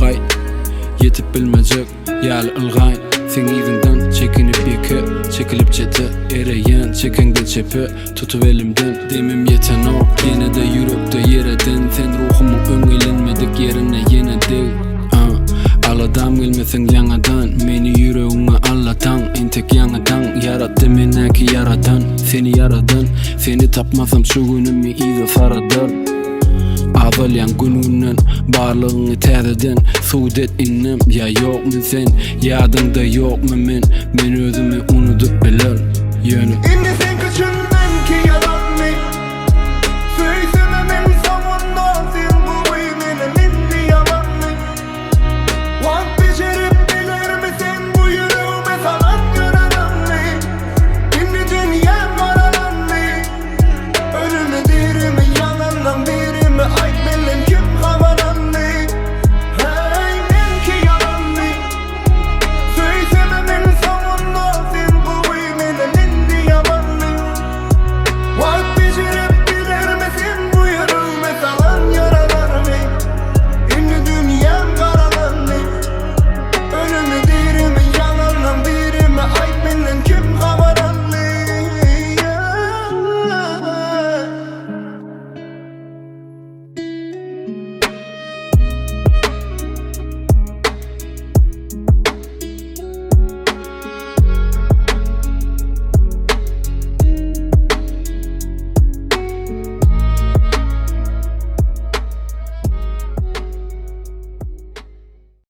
gay yetip bilmejek ýaly ılgayn sen izinden çekinip ýeke çekilip jete ereýän çekende çepe tutup elimden demim yeten o ýene-de ýürekde ýereden sen ruhumy öňelenmedik ýerine ýene de Aladam gelmesen ýangadan meni ýüregiňe allatan entek ýangadan yaratdy menäki yaratan seni yaradan seni tapmasam şu günümi iýe saradan Avalyan gününden barlygyny täzeden sudet innem ya ýokmy sen ýadynda ýokmy men özümi unutup biler ýöne Indi sen kaçın